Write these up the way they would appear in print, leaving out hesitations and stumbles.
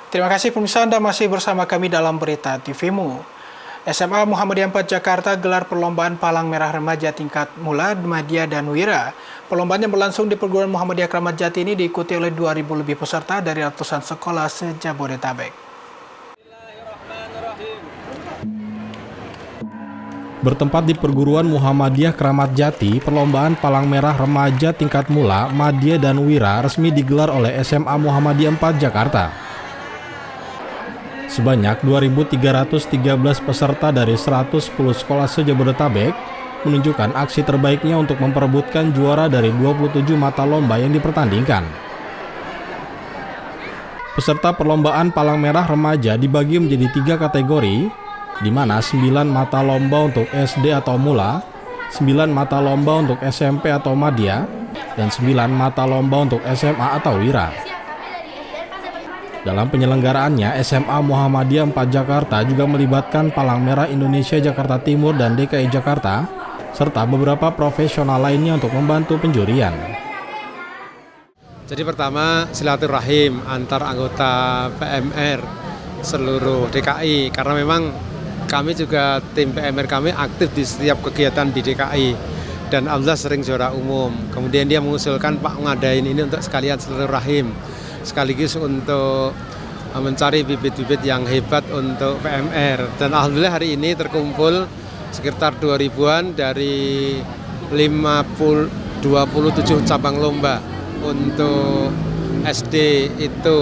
Terima kasih pemirsa, Anda masih bersama kami dalam Berita TV-mu. SMA Muhammadiyah 4 Jakarta gelar perlombaan Palang Merah Remaja tingkat Mula, Madya, dan Wira. Perlombaan yang berlangsung di perguruan Muhammadiyah Kramat Jati ini diikuti oleh 2.000 lebih peserta dari ratusan sekolah se-Jabodetabek. Bertempat di perguruan Muhammadiyah Kramat Jati, perlombaan Palang Merah Remaja tingkat Mula, Madya, dan Wira resmi digelar oleh SMA Muhammadiyah 4 Jakarta. Sebanyak 2.313 peserta dari 110 sekolah se-Jabodetabek menunjukkan aksi terbaiknya untuk memperebutkan juara dari 27 mata lomba yang dipertandingkan. Peserta perlombaan Palang Merah Remaja dibagi menjadi 3 kategori, di mana 9 mata lomba untuk SD atau Mula, 9 mata lomba untuk SMP atau Madya, dan 9 mata lomba untuk SMA atau Wira. Dalam penyelenggaraannya, SMA Muhammadiyah 4 Jakarta juga melibatkan Palang Merah Indonesia Jakarta Timur dan DKI Jakarta, serta beberapa profesional lainnya untuk membantu penjurian. Jadi pertama, silaturahim antar anggota PMR seluruh DKI, karena memang kami juga tim PMR kami aktif di setiap kegiatan di DKI dan alhamdulillah sering juara umum. Kemudian dia mengusulkan Pak ngadain ini untuk sekalian silaturahim, sekaligus untuk mencari bibit-bibit yang hebat untuk PMR. Dan alhamdulillah hari ini terkumpul sekitar 2.000-an dari 27 cabang lomba. Untuk SD itu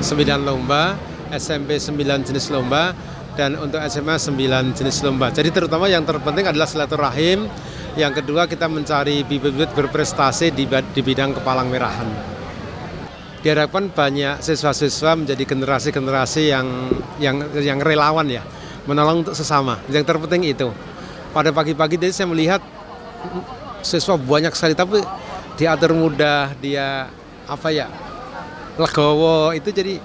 9 lomba, SMP 9 jenis lomba, dan untuk SMA 9 jenis lomba. Jadi terutama yang terpenting adalah silaturahim. Yang kedua, kita mencari bibit-bibit berprestasi di bidang kepalang merahan. Diharapkan banyak siswa-siswa menjadi generasi-generasi yang relawan ya, menolong untuk sesama. Yang terpenting itu. Pada pagi-pagi tadi saya melihat siswa banyak sekali, tapi diatur mudah, dia legowo, itu jadi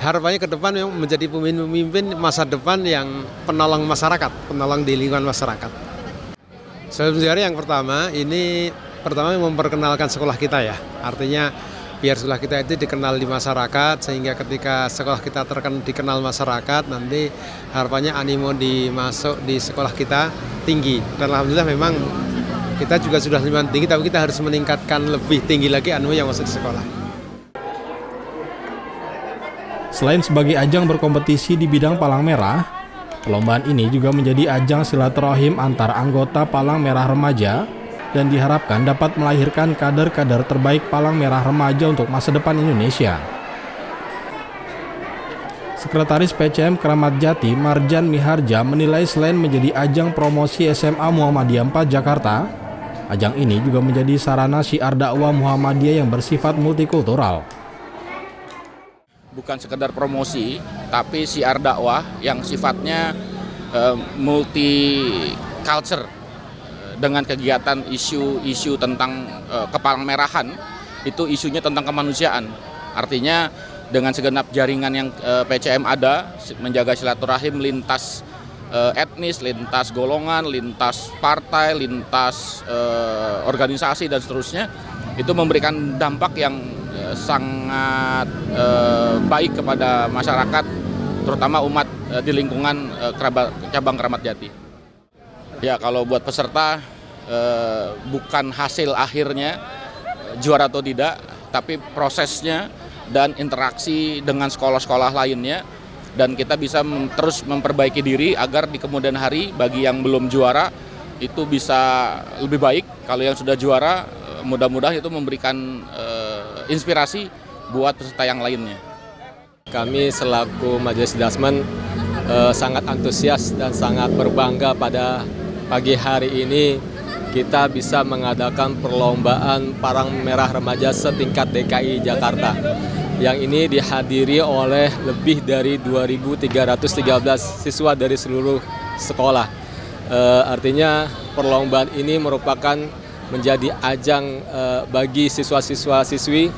harapannya ke depan yang menjadi pemimpin masa depan yang penolong masyarakat, penolong di lingkungan masyarakat. Sebenarnya yang pertama memperkenalkan sekolah kita ya, artinya biar sekolah kita itu dikenal di masyarakat, sehingga ketika sekolah kita dikenal masyarakat, nanti harapannya animo masuk di sekolah kita tinggi. Dan alhamdulillah memang kita juga sudah lumayan tinggi, tapi kita harus meningkatkan lebih tinggi lagi animo yang masuk di sekolah. Selain sebagai ajang berkompetisi di bidang palang merah, perlombaan ini juga menjadi ajang silaturahim antar anggota Palang Merah Remaja dan diharapkan dapat melahirkan kader-kader terbaik Palang Merah Remaja untuk masa depan Indonesia. Sekretaris PCM Kramat Jati, Marjan Miharja, menilai selain menjadi ajang promosi SMA Muhammadiyah 4 Jakarta, ajang ini juga menjadi sarana syiar dakwah Muhammadiyah yang bersifat multikultural. Bukan sekedar promosi, tapi syiar dakwah yang sifatnya multi culture, dengan kegiatan isu-isu tentang kepalang merahan, itu isunya tentang kemanusiaan. Artinya dengan segenap jaringan yang PCM ada, menjaga silaturahim lintas etnis, lintas golongan, lintas partai, lintas organisasi dan seterusnya, itu memberikan dampak yang sangat baik kepada masyarakat, terutama umat di lingkungan cabang Kramat Jati. Ya, kalau buat peserta bukan hasil akhirnya juara atau tidak, tapi prosesnya dan interaksi dengan sekolah-sekolah lainnya, dan kita bisa terus memperbaiki diri agar di kemudian hari bagi yang belum juara itu bisa lebih baik. Kalau yang sudah juara, mudah-mudahan itu memberikan inspirasi buat peserta yang lainnya. Kami selaku Majelis Dasmen sangat antusias dan sangat berbangga pada pagi hari ini kita bisa mengadakan perlombaan Palang Merah Remaja setingkat DKI Jakarta. Yang ini dihadiri oleh lebih dari 2.313 siswa dari seluruh sekolah. Artinya perlombaan ini merupakan menjadi ajang bagi siswa-siswa-siswi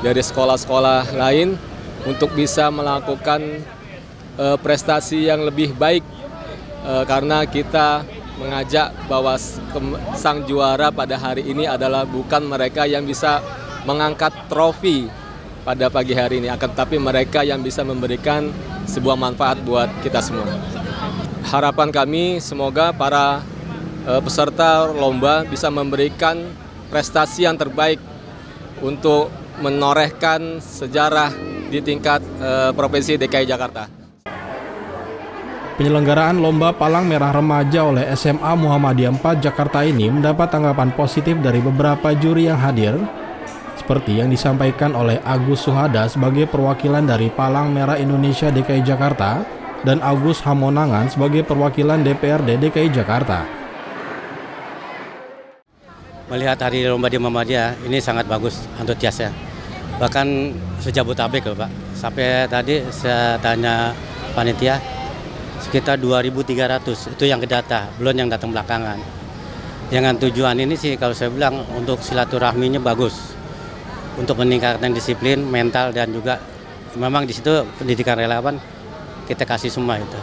dari sekolah-sekolah lain untuk bisa melakukan prestasi yang lebih baik, karena kita mengajak bahwa sang juara pada hari ini adalah bukan mereka yang bisa mengangkat trofi pada pagi hari ini, akan tetapi mereka yang bisa memberikan sebuah manfaat buat kita semua. Harapan kami semoga para peserta lomba bisa memberikan prestasi yang terbaik untuk menorehkan sejarah di tingkat Provinsi DKI Jakarta. Penyelenggaraan Lomba Palang Merah Remaja oleh SMA Muhammadiyah 4 Jakarta ini mendapat tanggapan positif dari beberapa juri yang hadir, seperti yang disampaikan oleh Agus Suhada sebagai perwakilan dari Palang Merah Indonesia DKI Jakarta dan Agus Hamonangan sebagai perwakilan DPRD DKI Jakarta. Melihat hari lomba di Muhammadiyah ini sangat bagus, antusiasnya. Bahkan sejabotabek loh Pak. Sampai tadi saya tanya panitia, sekitar 2.300 itu yang kedata, belum yang datang belakangan. Dengan tujuan ini sih kalau saya bilang untuk silaturahminya bagus. Untuk meningkatkan disiplin, mental, dan juga memang di situ pendidikan relawan kita kasih semua itu.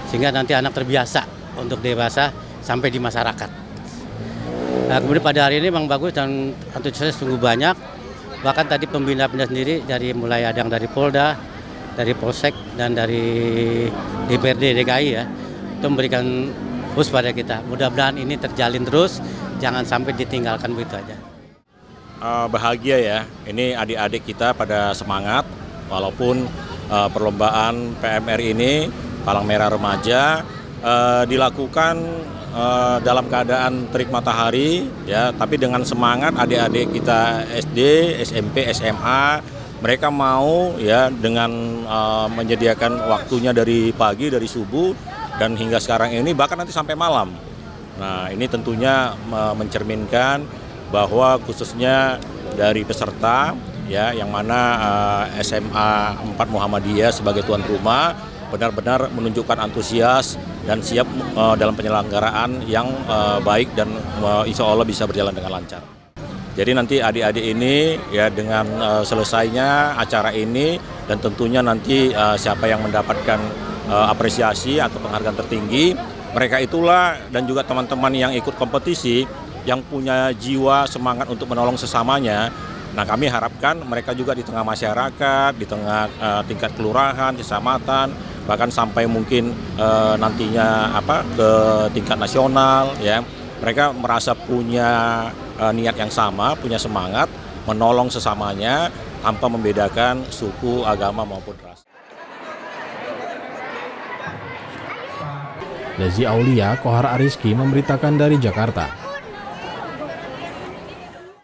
Sehingga nanti anak terbiasa untuk dewasa sampai di masyarakat. Nah, kemudian pada hari ini memang bagus dan antusiasnya sungguh banyak. Bahkan tadi pembina-pembina sendiri mulai ada yang dari Polda, dari Polsek, dan dari DPRD DKI ya, itu memberikan push pada kita. Mudah-mudahan ini terjalin terus, jangan sampai ditinggalkan begitu aja. Bahagia ya, ini adik-adik kita pada semangat, walaupun perlombaan PMR ini, Palang Merah Remaja, dilakukan dalam keadaan terik matahari ya, tapi dengan semangat adik-adik kita SD, SMP, SMA, mereka mau ya dengan menyediakan waktunya dari pagi, dari subuh dan hingga sekarang ini bahkan nanti sampai malam. Nah, ini tentunya mencerminkan bahwa khususnya dari peserta ya yang mana SMA 4 Muhammadiyah sebagai tuan rumah benar-benar menunjukkan antusias dan siap dalam penyelenggaraan yang baik dan insya Allah bisa berjalan dengan lancar. Jadi nanti adik-adik ini ya dengan selesainya acara ini dan tentunya nanti siapa yang mendapatkan apresiasi atau penghargaan tertinggi, mereka itulah dan juga teman-teman yang ikut kompetisi yang punya jiwa semangat untuk menolong sesamanya. Nah, kami harapkan mereka juga di tengah masyarakat, di tengah tingkat kelurahan, kecamatan, bahkan sampai mungkin nantinya ke tingkat nasional ya. Mereka merasa punya niat yang sama, punya semangat menolong sesamanya tanpa membedakan suku, agama maupun ras. Dezi Aulia, Kohar Ariski memberitakan dari Jakarta.